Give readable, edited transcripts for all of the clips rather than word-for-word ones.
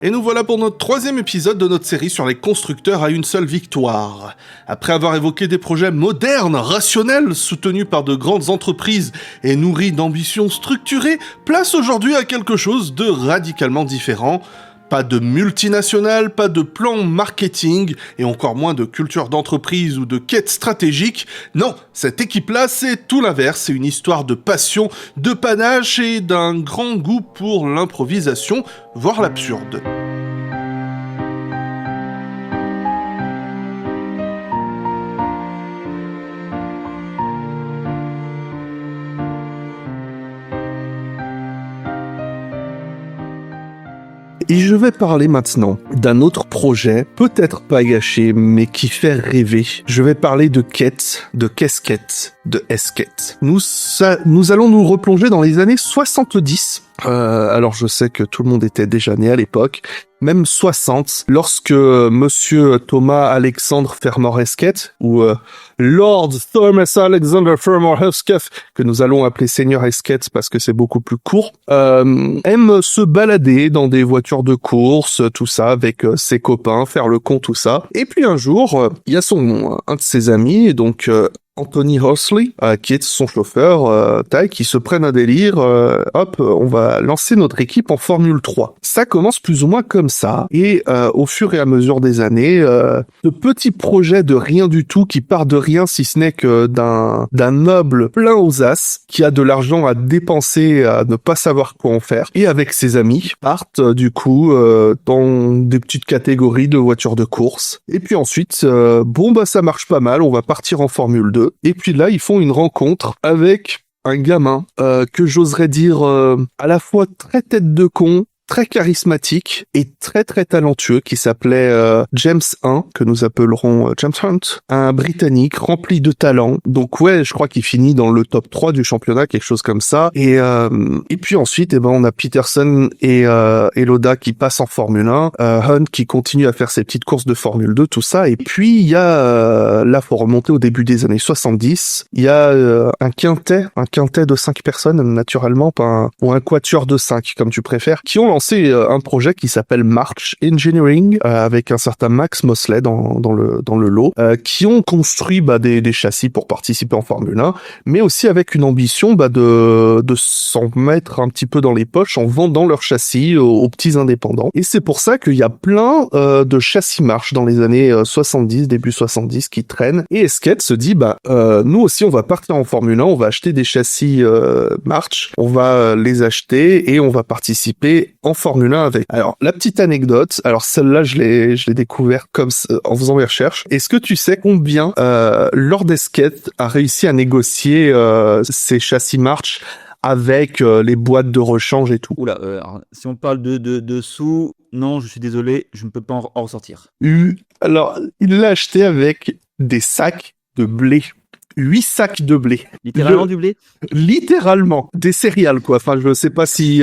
Et nous voilà pour notre troisième épisode de notre série sur les constructeurs à une seule victoire. Après avoir évoqué des projets modernes, rationnels, soutenus par de grandes entreprises et nourris d'ambitions structurées, place aujourd'hui à quelque chose de radicalement différent. Pas de multinationales, pas de plan marketing, et encore moins de culture d'entreprise ou de quête stratégique. Non, cette équipe-là, c'est tout l'inverse, c'est une histoire de passion, de panache et d'un grand goût pour l'improvisation, voire l'absurde. Et je vais parler maintenant d'un autre projet, peut-être pas gâché, mais qui fait rêver. Je vais parler de quête, de casquette, de esquette. Nous allons nous replonger dans les années 70. Alors je sais que tout le monde était déjà né à l'époque, même 60, lorsque Monsieur Thomas Alexandre Fermor Esquette, ou Lord Thomas Alexander Fermor Esquette, que nous allons appeler Seigneur Esquette parce que c'est beaucoup plus court, aime se balader dans des voitures de course, tout ça, avec ses copains, faire le con, tout ça. Et puis un jour, il y a un de ses amis, donc Anthony Horsley, qui est son chauffeur, qui se prennent un délire, on va lancer notre équipe en Formule 3. Ça commence plus ou moins comme ça, et au fur et à mesure des années, de petits projets de rien du tout, qui part de rien, si ce n'est que d'un noble plein aux as, qui a de l'argent à dépenser, à ne pas savoir quoi en faire, et avec ses amis, partent du coup dans des petites catégories de voitures de course. Et puis ensuite, ça marche pas mal, on va partir en Formule 2. Et puis là, ils font une rencontre avec un gamin que j'oserais dire à la fois très tête de con, très charismatique et très très talentueux, qui s'appelait James Hunt, que nous appellerons James Hunt, un Britannique rempli de talent. Donc ouais, je crois qu'il finit dans le top 3 du championnat, quelque chose comme ça. Et puis ensuite, on a Peterson et Lauda qui passent en Formule 1, Hunt qui continue à faire ses petites courses de Formule 2, tout ça. Et puis il y a là, faut remonter au début des années 70. Il y a un quintet de 5 personnes naturellement, ou un quatuor de 5 comme tu préfères, qui ont lancé un projet qui s'appelle March Engineering, avec un certain Max Mosley dans le lot, qui ont construit des châssis pour participer en Formule 1, mais aussi avec une ambition de s'en mettre un petit peu dans les poches en vendant leurs châssis aux petits indépendants. Et c'est pour ça qu'il y a plein de châssis March dans les années 70, début 70 qui traînent, et Esquette se dit nous aussi on va partir en Formule 1, on va acheter des châssis March, on va les acheter et on va participer en Formule 1 avec. Alors, la petite anecdote, alors celle-là, je l'ai découvert en faisant mes recherches. Est-ce que tu sais combien Lord Esquette a réussi à négocier ses châssis March avec les boîtes de rechange et tout? Oula, alors, si on parle de sous, non, je suis désolé, je ne peux pas en ressortir. Alors, il l'a acheté avec des sacs de blé. 8 sacs de blé. Littéralement du blé? Littéralement. Des céréales, quoi. Enfin, je sais pas si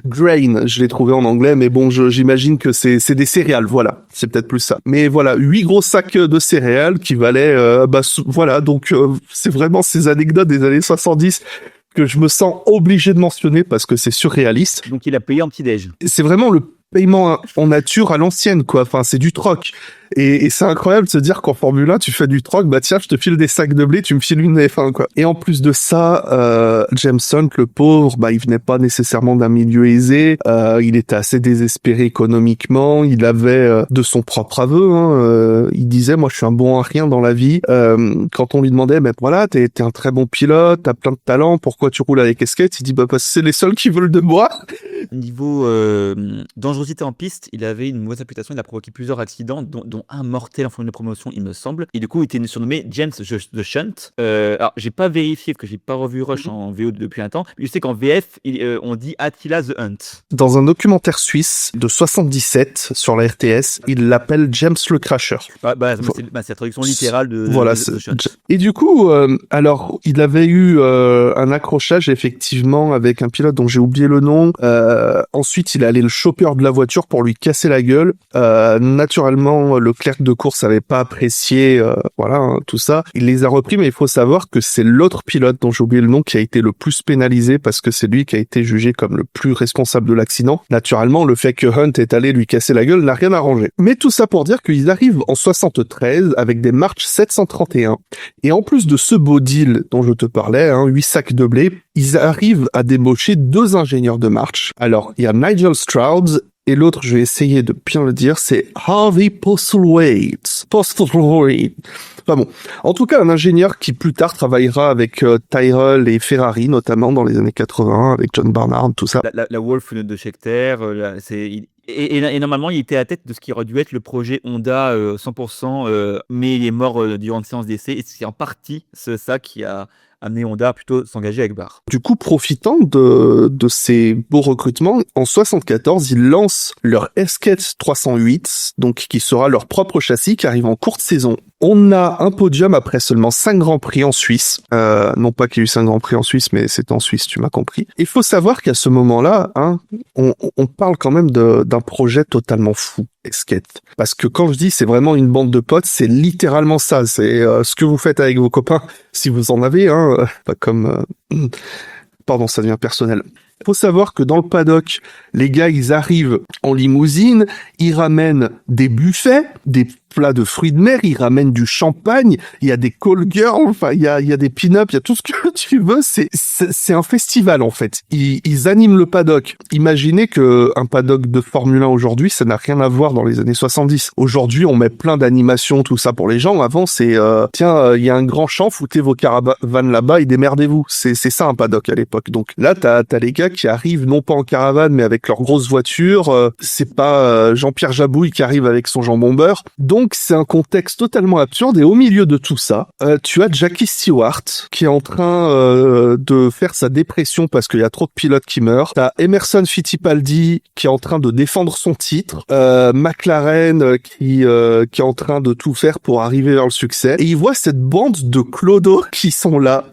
grain, je l'ai trouvé en anglais, mais bon, j'imagine que c'est des céréales, voilà. C'est peut-être plus ça. Mais voilà, 8 gros sacs de céréales qui valaient, voilà. Donc, c'est vraiment ces anecdotes des années 70 que je me sens obligé de mentionner parce que c'est surréaliste. Donc, il a payé en petit-déj. C'est vraiment le paiement en nature à l'ancienne, quoi. Enfin, c'est du troc. Et c'est incroyable de se dire qu'en Formule 1, tu fais du troc, tiens, je te file des sacs de blé, tu me files une F1, quoi. Et en plus de ça, James Hunt, le pauvre, il venait pas nécessairement d'un milieu aisé, il était assez désespéré économiquement, il avait de son propre aveu, il disait, moi je suis un bon à rien dans la vie. Quand on lui demandait, voilà, t'es un très bon pilote, t'as plein de talent, pourquoi tu roules avec Esquette? Il dit, parce que c'est les seuls qui veulent de moi. Niveau dangerosité en piste, il avait une mauvaise réputation, il a provoqué plusieurs accidents, dont un mortel en fin de promotion, il me semble. Et du coup, il était surnommé James the Shunt. Alors, j'ai pas vérifié, parce que j'ai pas revu Rush en VO depuis un temps, mais je sais qu'en VF, on dit Attila the Hunt. Dans un documentaire suisse de 77 sur la RTS, il l'appelle James le Crasher. C'est la traduction littérale de The Shunt. Et du coup, alors, il avait eu un accrochage, effectivement, avec un pilote dont j'ai oublié le nom. Ensuite, il est allé le choper de la voiture pour lui casser la gueule. Naturellement, le le clerc de course avait pas apprécié, tout ça. Il les a repris, mais il faut savoir que c'est l'autre pilote dont j'ai oublié le nom qui a été le plus pénalisé parce que c'est lui qui a été jugé comme le plus responsable de l'accident. Naturellement, le fait que Hunt est allé lui casser la gueule n'a rien arrangé. Mais tout ça pour dire qu'ils arrivent en 73 avec des March 731. Et en plus de ce beau deal dont je te parlais, 8 sacs de blé, ils arrivent à débaucher 2 ingénieurs de March. Alors, il y a Nigel Stroud et l'autre, je vais essayer de bien le dire, c'est Harvey Postlethwaite. Enfin bon. En tout cas, un ingénieur qui plus tard travaillera avec Tyrrell et Ferrari, notamment dans les années 80, avec John Barnard, tout ça. La Wolf de Scheckter, et normalement, il était à la tête de ce qui aurait dû être le projet Honda 100%, mais il est mort durant une séance d'essai, et c'est en partie ça qui a amené Honda à plutôt s'engager avec Barr. Du coup, profitant de ces beaux recrutements, en 74, ils lancent leur Esket 308, donc qui sera leur propre châssis, qui arrive en courte saison. On a un podium après seulement 5 Grands Prix en Suisse. Non pas qu'il y ait eu 5 Grands Prix en Suisse, mais c'est en Suisse, tu m'as compris. Il faut savoir qu'à ce moment-là, on parle quand même d'un projet totalement fou, Esket. Parce que quand je dis c'est vraiment une bande de potes, c'est littéralement ça. C'est ce que vous faites avec vos copains, si vous en avez, pas comme... Pardon, ça devient personnel. Il faut savoir que dans le paddock, les gars, ils arrivent en limousine, ils ramènent des buffets, des plats de fruits de mer, ils ramènent du champagne, il y a des call girls, enfin, il y a des pin-up, il y a tout ce que tu veux, c'est un festival, en fait. Ils animent le paddock. Imaginez que un paddock de Formule 1 aujourd'hui, ça n'a rien à voir dans les années 70. Aujourd'hui, on met plein d'animations, tout ça pour les gens. Avant, c'est, il y a un grand champ, foutez vos caravanes là-bas et démerdez-vous. C'est ça, un paddock à l'époque. Donc là, t'as les gars qui arrivent non pas en caravane, mais avec leur grosse voiture. C'est pas Jean-Pierre Jabouille qui arrive avec son jambon beurre. Donc c'est un contexte totalement absurde, et au milieu de tout ça, tu as Jackie Stewart qui est en train de faire sa dépression parce qu'il y a trop de pilotes qui meurent. T'as Emerson Fittipaldi qui est en train de défendre son titre, McLaren qui est en train de tout faire pour arriver vers le succès, et il voit cette bande de clodos qui sont là.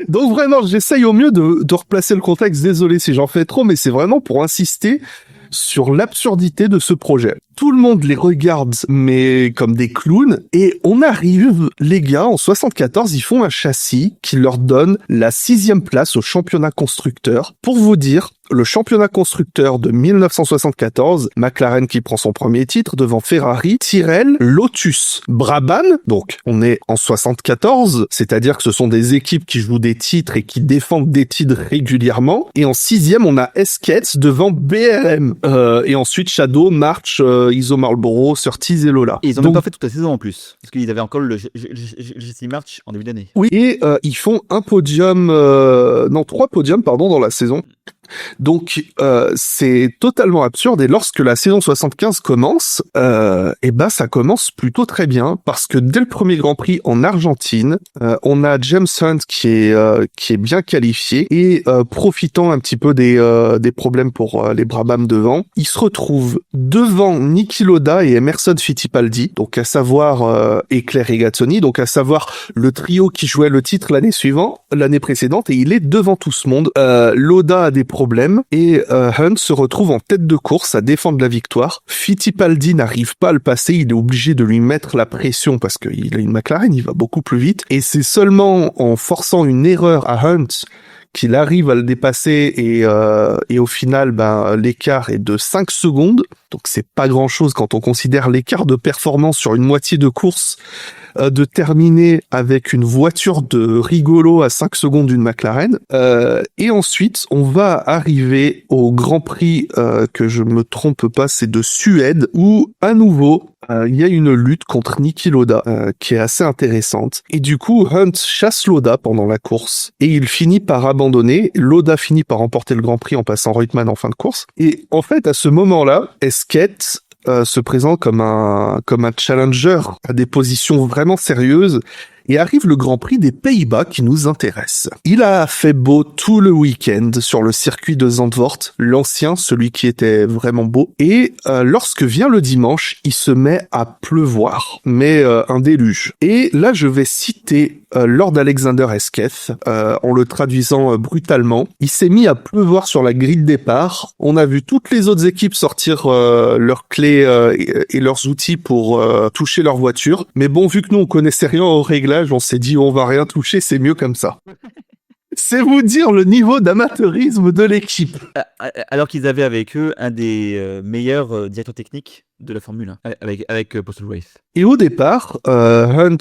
Donc vraiment, j'essaye au mieux de replacer le contexte, désolé si j'en fais trop, mais c'est vraiment pour insister sur l'absurdité de ce projet. Tout le monde les regarde, mais comme des clowns, et on arrive, les gars, en 74, ils font un châssis qui leur donne la 6e place au championnat constructeur. Pour vous dire, le championnat constructeur de 1974, McLaren qui prend son premier titre devant Ferrari, Tyrrell, Lotus, Brabham, donc on est en 74, c'est-à-dire que ce sont des équipes qui jouent des titres et qui défendent des titres régulièrement, et en 6e, on a Esket devant BRM, et ensuite Shadow, March, Iso Marlboro, Surtees et Lola. Et ils ont même pas fait toute la saison en plus, parce qu'ils avaient encore le GC March en début d'année. Oui, et ils font 3 podiums, dans la saison. Donc c'est totalement absurde, et lorsque la saison 75 commence, ça commence plutôt très bien, parce que dès le premier Grand Prix en Argentine, on a James Hunt qui est bien qualifié, et profitant un petit peu des problèmes pour les Brabham devant, il se retrouve devant Niki Lauda et Emerson Fittipaldi, donc à savoir et Claire Regazzoni, donc à savoir le trio qui jouait le titre l'année précédente, et il est devant tout ce monde. Lauda a des problème, et Hunt se retrouve en tête de course à défendre la victoire. Fittipaldi n'arrive pas à le passer, il est obligé de lui mettre la pression parce qu'il a une McLaren, il va beaucoup plus vite, et c'est seulement en forçant une erreur à Hunt qu'il arrive à le dépasser, et au final, l'écart est de 5 secondes, donc c'est pas grand chose quand on considère l'écart de performance sur une moitié de course, de terminer avec une voiture de rigolo à 5 secondes d'une McLaren, et ensuite on va arriver au Grand Prix, que je me trompe pas, c'est de Suède, où à nouveau il y a une lutte contre Niki Lauda qui est assez intéressante, et du coup Hunt chasse Lauda pendant la course et il finit par abandonner. Lauda finit par remporter le Grand Prix en passant Reutemann en fin de course, et en fait à ce moment-là, Esket se présente comme un challenger à des positions vraiment sérieuses, et arrive le Grand Prix des Pays-Bas qui nous intéresse. Il a fait beau tout le week-end sur le circuit de Zandvoort, l'ancien, celui qui était vraiment beau, et lorsque vient le dimanche, il se met à pleuvoir, mais un déluge. Et là, je vais citer Lord Alexander Hesketh, en le traduisant brutalement. Il s'est mis à pleuvoir sur la grille de départ. On a vu toutes les autres équipes sortir leurs clés et leurs outils pour toucher leur voiture. Mais bon, vu que nous on connaissait rien au réglage, on s'est dit on va rien toucher, c'est mieux comme ça. C'est vous dire le niveau d'amateurisme de l'équipe. Alors qu'ils avaient avec eux un des meilleurs directeurs techniques de la Formule 1, avec Postal Race. Et au départ, Hunt,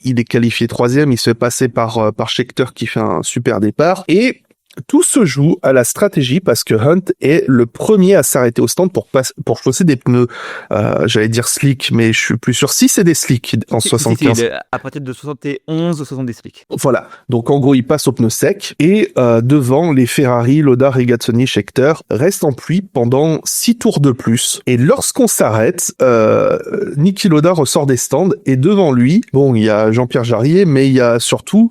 il est qualifié 3e, il se fait passer par Scheckter qui fait un super départ. Et tout se joue à la stratégie parce que Hunt est le premier à s'arrêter au stand pour chausser des pneus, j'allais dire slick, mais je suis plus sûr si c'est des slick en 75. Si, à partir de 71, 70 slick. Voilà. Donc en gros, il passe aux pneus secs et devant les Ferrari, Lauda, Regazzoni, Scheckter restent en pluie pendant 6 tours de plus. Et lorsqu'on s'arrête, Niki Lauda ressort des stands et devant lui, bon, il y a Jean-Pierre Jarier, mais il y a surtout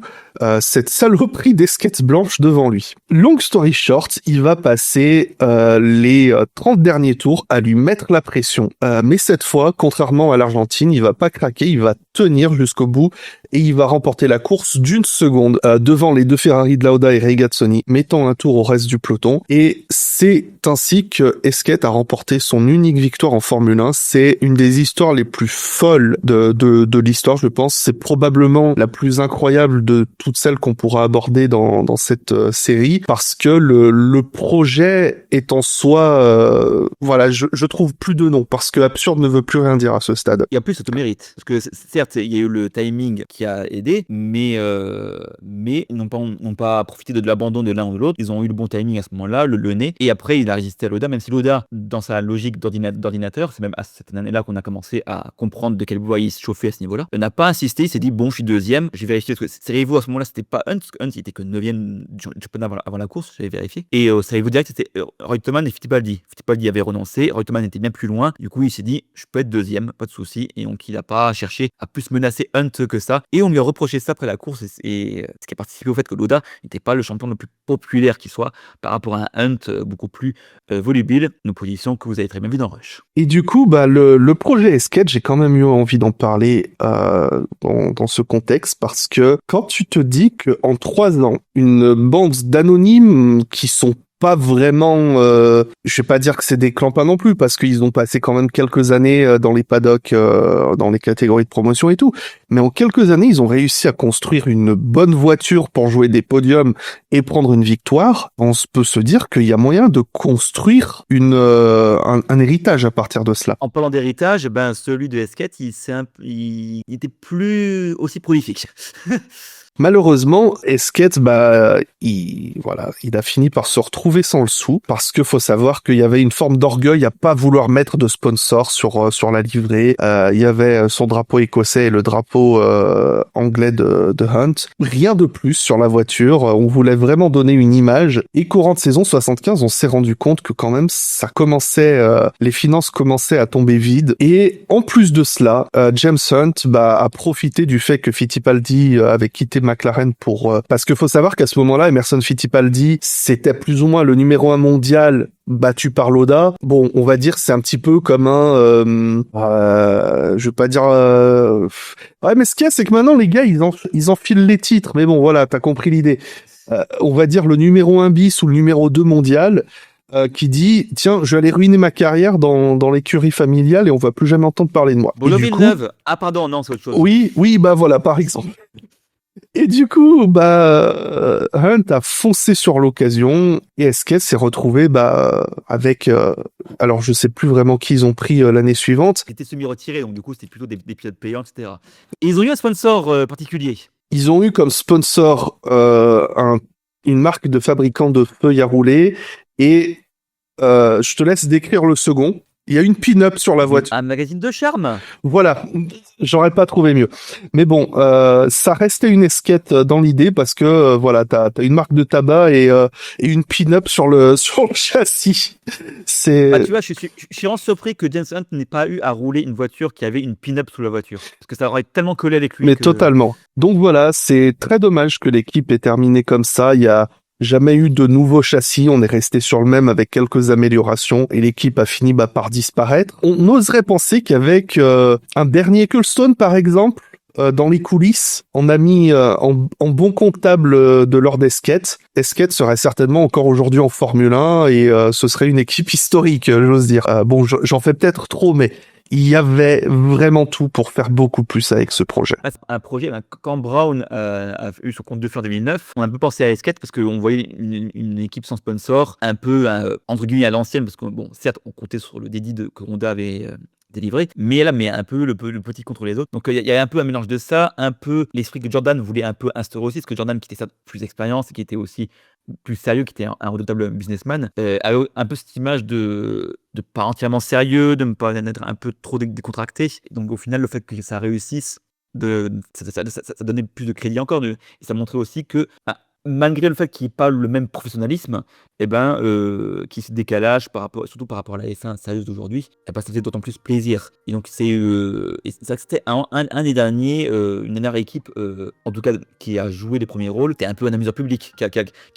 cette saloperie d'esquettes blanches devant lui. Long story short, il va passer les 30 derniers tours à lui mettre la pression. Mais cette fois, contrairement à l'Argentine, il va pas craquer, il va tenir jusqu'au bout et il va remporter la course d'une seconde devant les deux Ferrari de Lauda et Regazzoni, mettant un tour au reste du peloton. Et c'est ainsi que Esquette a remporté son unique victoire en Formule 1. C'est une des histoires les plus folles de l'histoire, je pense. C'est probablement la plus incroyable de toutes celles qu'on pourra aborder dans cette série, parce que le projet est en soi, je trouve plus de nom, parce que absurde ne veut plus rien dire à ce stade. Et en plus, ça te mérite, parce que certes, il y a eu le timing qui a aidé, mais ils n'ont pas profité de l'abandon de l'un ou de l'autre. Ils ont eu le bon timing à ce moment-là, le nez, et après, il a résisté à Lauda, même si Lauda, dans sa logique d'ordinateur, c'est même à cette année-là qu'on a commencé à comprendre de quelle voie il se chauffait à ce niveau-là, n'a pas insisté, il s'est dit, bon, je suis deuxième, j'ai vérifié, parce que ses rivaux à ce moment-là, c'était pas Hunt, parce que Hunt, il était que 9e du championnat avant la course, j'avais vérifié, et ses rivaux directs, c'était Reutemann et Fittipaldi. Fittipaldi avait renoncé, Reutemann était bien plus loin, du coup, il s'est dit, je peux être deuxième, pas de souci, et donc il n'a pas cherché à plus menacer Hunt que ça, et on lui a reproché ça après la course, et ce qui a participé au fait que Lauda n'était pas le champion le plus populaire qui soit par rapport à un Hunt beaucoup plus volubile, une position que vous avez très bien vu dans Rush. Et du coup, le projet Esquette, j'ai quand même eu envie d'en parler dans ce contexte, parce que quand tu te dis que en 3 ans, une bande d'anonymes qui sont pas vraiment, je vais pas dire que c'est des clampins non plus, parce qu'ils ont passé quand même quelques années dans les paddocks, dans les catégories de promotion et tout, mais en quelques années, ils ont réussi à construire une bonne voiture pour jouer des podiums et prendre une victoire. On peut se dire qu'il y a moyen de construire un héritage à partir de cela. En parlant d'héritage, celui de Esquette, il était plus aussi prolifique. Malheureusement, Esquette, il a fini par se retrouver sans le sou, parce que faut savoir qu'il y avait une forme d'orgueil à pas vouloir mettre de sponsor sur la livrée. Il y avait son drapeau écossais et le drapeau anglais de Hunt. Rien de plus sur la voiture. On voulait vraiment donner une image. Et courant de saison 75, on s'est rendu compte que quand même ça commençait, les finances commençaient à tomber vides. Et en plus de cela, James Hunt a profité du fait que Fittipaldi avait quitté McLaren parce qu'il faut savoir qu'à ce moment-là, Emerson Fittipaldi, c'était plus ou moins le numéro 1 mondial battu par Lauda. Bon, on va dire c'est un petit peu comme je vais pas dire ouais, mais ce qu'il y a, c'est que maintenant les gars ils enfilent les titres, mais bon voilà, t'as compris l'idée. On va dire le numéro 1 bis ou le numéro 2 mondial, qui dit tiens, je vais aller ruiner ma carrière dans l'écurie familiale et on va plus jamais entendre parler de moi. Bono Villeneuve. Ah pardon, non, c'est autre chose. Oui, voilà, par exemple. Et du coup, Hunt a foncé sur l'occasion et Esquette s'est retrouvé avec, alors je sais plus vraiment qui ils ont pris l'année suivante. Qui était semi-retiré, donc du coup c'était plutôt des pilotes payants, etc. Et ils ont eu un sponsor particulier. Ils ont eu comme sponsor une marque de fabricant de feuilles à rouler et je te laisse décrire le second. Il y a une pin-up sur la voiture. Un magazine de charme. Voilà, j'aurais pas trouvé mieux. Mais bon, ça restait une Esquette dans l'idée parce que t'as une marque de tabac et une pin-up sur le châssis. C'est. Tu vois, je suis vraiment surpris que James Hunt n'ait pas eu à rouler une voiture qui avait une pin-up sous la voiture, parce que ça aurait tellement collé avec lui. Mais totalement. Donc voilà, c'est très dommage que l'équipe ait terminé comme ça. Il y a jamais eu de nouveau châssis, on est resté sur le même avec quelques améliorations et l'équipe a fini par disparaître. On oserait penser qu'avec un dernier Ecclestone par exemple, dans les coulisses, on a mis en bon comptable de Lord Esquette. Esquette serait certainement encore aujourd'hui en Formule 1 et ce serait une équipe historique, j'ose dire. Bon, j'en fais peut-être trop, mais il y avait vraiment tout pour faire beaucoup plus avec ce projet. Un projet, quand Brown a eu son compte de feu en 2009, on a un peu pensé à Esquette parce qu'on voyait une équipe sans sponsor, un peu entre guillemets à l'ancienne, parce que bon, certes, on comptait sur le dédit que Honda avait délivré, mais là, un peu le petit contre les autres. Donc il y a un peu un mélange de ça, un peu l'esprit que Jordan voulait un peu instaurer aussi, parce que Jordan, qui était certes plus d'expérience et qui était aussi plus sérieux, qui était un redoutable businessman, a un peu cette image de pas entièrement sérieux, de ne pas être un peu trop décontracté. Donc au final, le fait que ça réussisse, ça donnait plus de crédit encore. Et ça montrait aussi que, malgré le fait qu'il n'y ait pas le même professionnalisme, qu'il y ait ce décalage, surtout par rapport à la F1 sérieuse d'aujourd'hui, ça fait d'autant plus plaisir. Et donc c'est ça que c'était un des derniers, une dernière équipe, en tout cas qui a joué les premiers rôles, c'était un peu un amuseur public, qui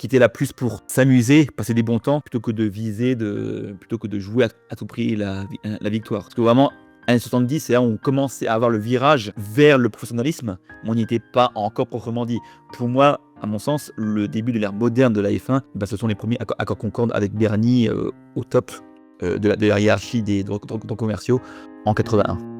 était là plus pour s'amuser, passer des bons temps, plutôt que de viser, plutôt que de jouer à tout prix la victoire. Parce que vraiment, années 70, c'est là où on commençait à avoir le virage vers le professionnalisme, mais on n'y était pas encore proprement dit. Pour moi, à mon sens, le début de l'ère moderne de la F1, ce sont les premiers accords Concorde avec Bernie au top de la hiérarchie des droits commerciaux en 81.